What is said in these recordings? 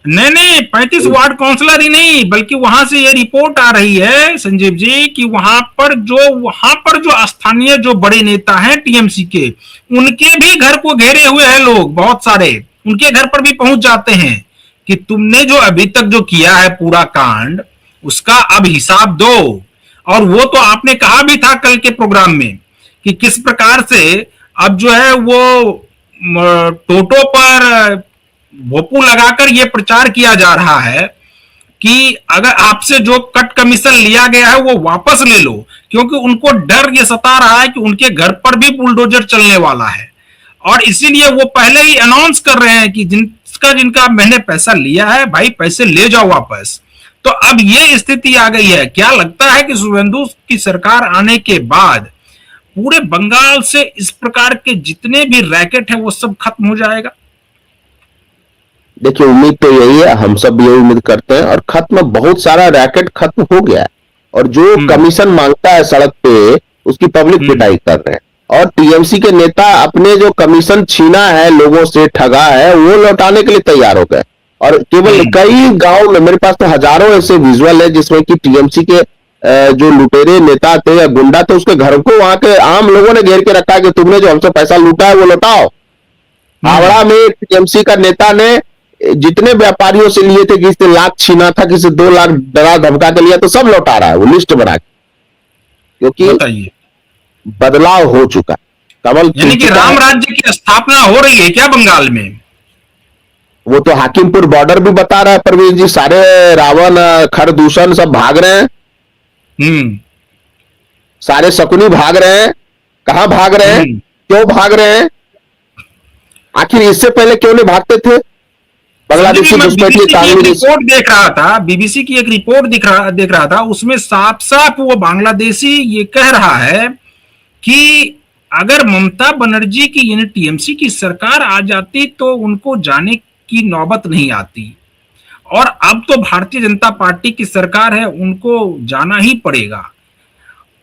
नहीं नहीं, 35 ward councillor ही नहीं, बल्कि वहां से ये रिपोर्ट आ रही है संजीव जी कि वहां पर जो स्थानीय जो बड़े नेता हैं टीएमसी के, उनके भी घर को घेरे हुए हैं लोग, बहुत सारे उनके घर पर भी पहुंच जाते हैं कि तुमने जो अभी तक जो किया है पूरा कांड, उसका अब हिसाब दो। और वो तो आपने कहा भी था कल के प्रोग्राम में कि किस प्रकार से अब जो है वो टोटो पर भोपू लगाकर ये प्रचार किया जा रहा है कि अगर आपसे जो कट कमीशन लिया गया है वो वापस ले लो, क्योंकि उनको डर ये सता रहा है कि उनके घर पर भी बुलडोजर चलने वाला है। और इसीलिए वो पहले ही अनाउंस कर रहे हैं कि जिनका मैंने पैसा लिया है भाई पैसे ले जाओ वापस। तो अब ये स्थिति आ गई है। क्या लगता है कि शुभेंदु की सरकार आने के बाद पूरे बंगाल से इस प्रकार के जितने भी रैकेट है वो सब खत्म हो जाएगा? देखिए, उम्मीद तो यही है, हम सब ये उम्मीद करते हैं, और खत्म, बहुत सारा रैकेट खत्म हो गया है। और जो कमीशन मांगता है सड़क पे, उसकी पब्लिक पिटाई कर रहे हैं। और टीएमसी के नेता अपने जो कमीशन छीना है, लोगों से ठगा है, वो लौटाने के लिए तैयार हो गए। और केवल कई गांव में, मेरे पास तो हजारों ऐसे विजुअल है जिसमें कि टीएमसी के जो लुटेरे नेता थे या गुंडा थे, उसके घर को वहां के आम लोगों ने घेर के रखा है कि तुमने जो हमसे पैसा लूटा है वो लौटाओ। हावड़ा में टीएमसी का नेता ने जितने व्यापारियों से लिए थे, किसी से लाख छीना था, किसी 2 लाख डरा धमका के लिया, तो सब लौटा रहा है वो लिस्ट बना के, क्योंकि बदलाव हो चुका है। कमल, यानी कि राम राज्य की स्थापना हो रही है क्या बंगाल में? वो तो हाकिमपुर बॉर्डर भी बता रहा है परवीन जी, सारे रावण खरदूषण सब भाग रहे हैं। सारे शकुनी भाग रहे हैं। कहां भाग रहे हैं, क्यों भाग रहे हैं, आखिर इससे पहले क्यों नहीं भागते थे? बांग्लादेशी रिपोर्ट देख रहा था, बीबीसी की एक रिपोर्ट देख रहा था, उसमें साफ साफ वो बांग्लादेशी ये कह रहा है कि अगर ममता बनर्जी की यानी टीएमसी की सरकार आ जाती तो उनको जाने की नौबत नहीं आती, और अब तो भारतीय जनता पार्टी की सरकार है, उनको जाना ही पड़ेगा।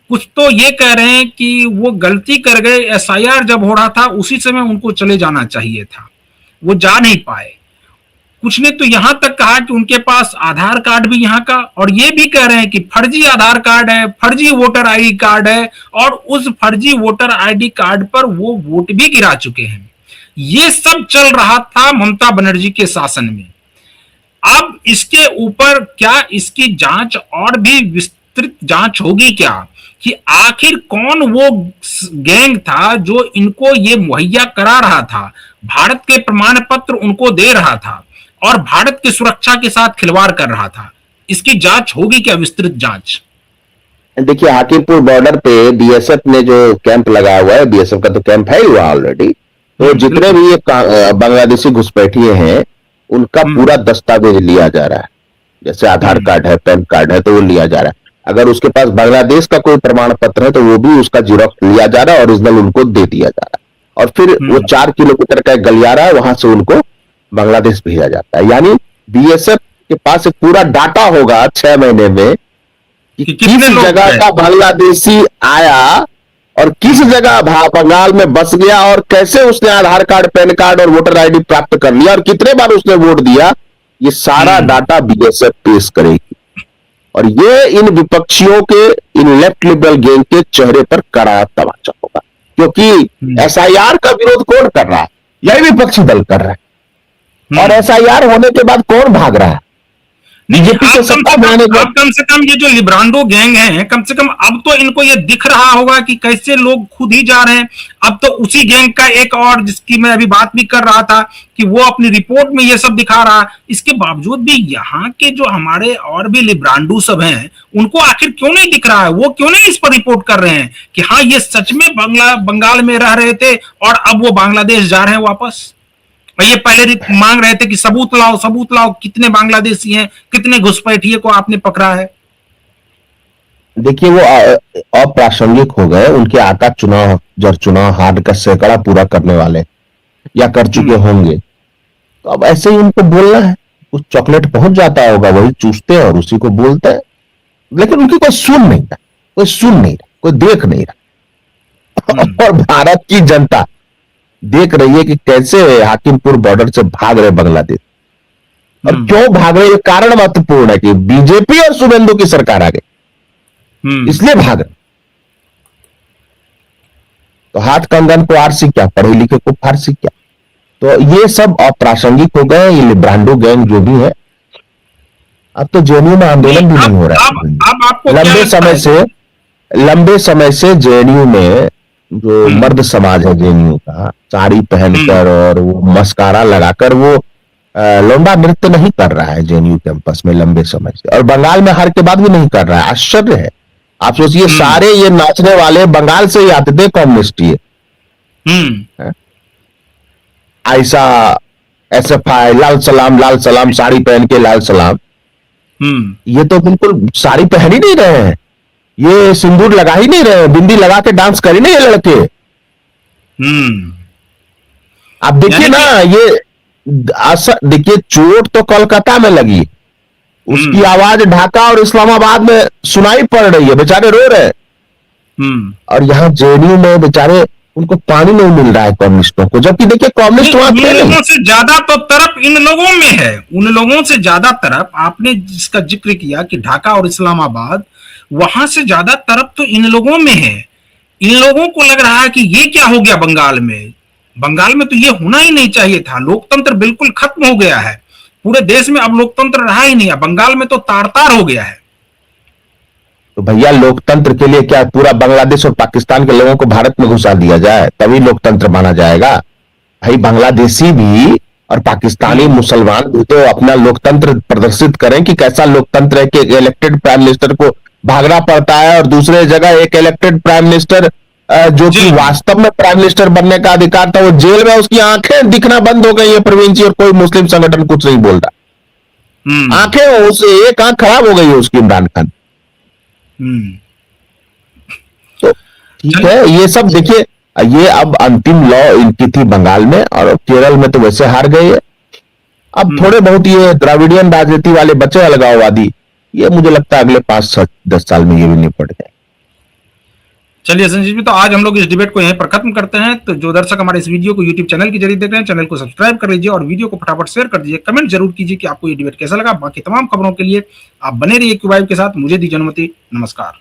कुछ तो ये कह रहे हैं कि वो गलती कर गए, एसआईआर जब हो रहा था उसी समय उनको चले जाना चाहिए था, वो जा नहीं पाए। कुछ ने तो यहां तक कहा कि उनके पास आधार कार्ड भी यहाँ का, और ये भी कह रहे हैं कि फर्जी आधार कार्ड है, फर्जी वोटर आईडी कार्ड है, और उस फर्जी वोटर आईडी कार्ड पर वो वोट भी गिरा चुके हैं। ये सब चल रहा था ममता बनर्जी के शासन में। अब इसके ऊपर क्या इसकी जांच और भी विस्तृत जांच होगी क्या, कि आखिर कौन वो गैंग था जो इनको ये मुहैया करा रहा था, भारत के प्रमाण पत्र उनको दे रहा था और भारत की सुरक्षा के साथ खिलवाड़ कर रहा था? इसकी जांच होगी क्या, विस्तृत जांच? देखिए, हाकिमपुर बॉर्डर पे बीएसएफ ने जो कैंप लगाया हुआ है, बीएसएफ का तो कैंप है ही वहां ऑलरेडी, तो जितने भी ये बांग्लादेशी घुसपैठिए हैं उनका पूरा दस्तावेज लिया जा रहा है। जैसे आधार कार्ड है, पैन कार्ड है, तो वो लिया जा रहा है। अगर उसके पास बांग्लादेश का कोई प्रमाण पत्र है तो वो भी उसका जीरोक्स लिया जा रहा है, ओरिजिनल उनको दे दिया जा रहा है, और फिर वो 4 किलोमीटर का गलियारा है, वहां से उनको बांग्लादेश भेजा जाता है। यानी बीएसएफ के पास एक पूरा डाटा होगा 6 महीने में कि किस जगह का बांग्लादेशी आया और किस जगह बंगाल में बस गया, और कैसे उसने आधार कार्ड, पैन कार्ड और वोटर आईडी प्राप्त कर लिया, और कितने बार उसने वोट दिया। ये सारा डाटा बीएसएफ पेश करेगी, और ये इन विपक्षियों के, इन लेफ्ट लिबरल गैंग के चेहरे पर कड़ा तमाचा होगा, क्योंकि एसआईआर का विरोध कौन कर रहा है? यही विपक्षी दल कर रहा है। और एसआईआर होने के बाद कौन भाग रहा है? बीजेपी के सत्ता में आने के बाद कम से कम ये जो लिब्रांडो गैंग है, कम से कम अब तो इनको ये दिख रहा होगा कि कैसे लोग खुद ही जा रहे हैं। अब तो उसी गैंग का एक और, जिसकी मैं अभी बात भी कर रहा था, कि वो अपनी रिपोर्ट में ये सब दिखा रहा है। इसके बावजूद भी यहाँ के जो हमारे और भी लिब्रांडो सब हैं, उनको आखिर क्यों नहीं दिख रहा है? वो क्यों नहीं इस पर रिपोर्ट कर रहे हैं कि हाँ ये सच में बंगाल में रह रहे थे और अब वो बांग्लादेश जा रहे हैं वापस? ये पहले मांग रहे थे कि सबूत लाओ, कितने बांग्लादेशी हैं, कितने घुसपैठिए को आपने पकड़ा है। देखिए, वो अप्रासंगिक हो गए। उनके आका चुनाव हार का सैकड़ा पूरा करने वाले या कर चुके होंगे, तो अब ऐसे ही उनको बोलना है। कुछ चॉकलेट पहुंच जाता होगा, वही चूसते हैं और उसी को बोलते हैं, लेकिन उनकी कोई सुन नहीं रहा, कोई देख नहीं रहा। और भारत की जनता देख रही है कि कैसे हाकिमपुर बॉर्डर से भाग रहे बांग्लादेश। और क्यों भाग रहे, ये कारण महत्वपूर्ण है कि बीजेपी और शुभेंदु की सरकार आ गई, इसलिए भाग रहे। तो हाथ कंगन को आरसी क्या, पढ़े लिखे को फारसी क्या। तो ये सब अप्रासंगिक हो गए, ये लिब्रांडो गैंग जो भी है। अब तो जेएनयू में आंदोलन भी नहीं हो रहा है। अब आपको लंबे समय से जेएनयू में जो मर्द समाज है जेएनयू का, साड़ी पहनकर और वो मस्कारा लगाकर वो लौंडा नृत्य नहीं कर रहा है जेएनयू कैंपस में लंबे समय से, और बंगाल में हार के बाद भी नहीं कर रहा है। आश्चर्य है। आप सोचिए, सारे ये नाचने वाले बंगाल से ही आते थे, कम्युनिस्ट ये ऐसा एसएफआई, लाल सलाम साड़ी पहन के लाल सलाम, ये तो बिल्कुल साड़ी पहन ही नहीं रहे हैं, ये सिंदूर लगा ही नहीं रहे हैं, बिंदी लगा के डांस कर ही नहीं ये लड़के। आप देखिए ना, ये देखिए चोट तो कोलकाता में लगी, उसकी आवाज ढाका और इस्लामाबाद में सुनाई पड़ रही है, बेचारे रो रहे हैं। और यहाँ जेएनयू में बेचारे उनको पानी नहीं मिल रहा है कम्युनिस्टों को, जबकि देखिए कम्युनिस्ट वहां थे। लोगों से ज्यादा तो तरफ इन लोगों में है, उन लोगों से ज्यादा तरफ आपने जिसका जिक्र किया कि ढाका और इस्लामाबाद, वहां से ज्यादा तरफ तो इन लोगों में है। इन लोगों को लग रहा है कि ये क्या हो गया बंगाल में, बंगाल में तो ये होना ही नहीं चाहिए था, लोकतंत्र बिल्कुल खत्म हो गया है, पूरे देश में अब लोकतंत्र रहा ही नहीं है, बंगाल में तो तार तार हो गया है। तो भैया लोकतंत्र के लिए क्या पूरा बांग्लादेश और पाकिस्तान के लोगों को भारत में घुसा दिया जाए तभी लोकतंत्र माना जाएगा? भाई बांग्लादेशी भी और पाकिस्तानी मुसलमान भी तो अपना लोकतंत्र प्रदर्शित करें कि कैसा लोकतंत्र है, कि इलेक्टेड प्राइम मिनिस्टर को भागना पड़ता है और दूसरे जगह एक इलेक्टेड प्राइम मिनिस्टर जो कि वास्तव में प्राइम मिनिस्टर बनने का अधिकार था, वो जेल में, उसकी आंखें दिखना बंद हो गई है प्रवीण जी, और कोई मुस्लिम संगठन कुछ नहीं बोल रहा। आंखें, उसे एक आंख खराब हो गई है उसकी, इमरान खान। तो ठीक है, ये सब देखिए, ये अब अंतिम लॉ इनकी थी बंगाल में, और केरल में तो वैसे हार गए है। अब थोड़े बहुत ये द्राविडियन राजनीति वाले बचे अलगाववादी, ये मुझे लगता है अगले 5-10 साल में ये भी निपट जाए। चलिए संजीव जी, तो आज हम लोग इस डिबेट को यहीं पर खत्म करते हैं। तो जो दर्शक हमारे इस वीडियो को यूट्यूब चैनल के जरिए देख रहे हैं, चैनल को सब्सक्राइब कर लीजिए और वीडियो को फटाफट शेयर कर दीजिए। कमेंट जरूर कीजिए कि आपको ये डिबेट कैसा लगा। बाकी तमाम खबरों के लिए आप बने रहिए क्यू वाइब के साथ। मुझे दीजिए अनुमति, नमस्कार।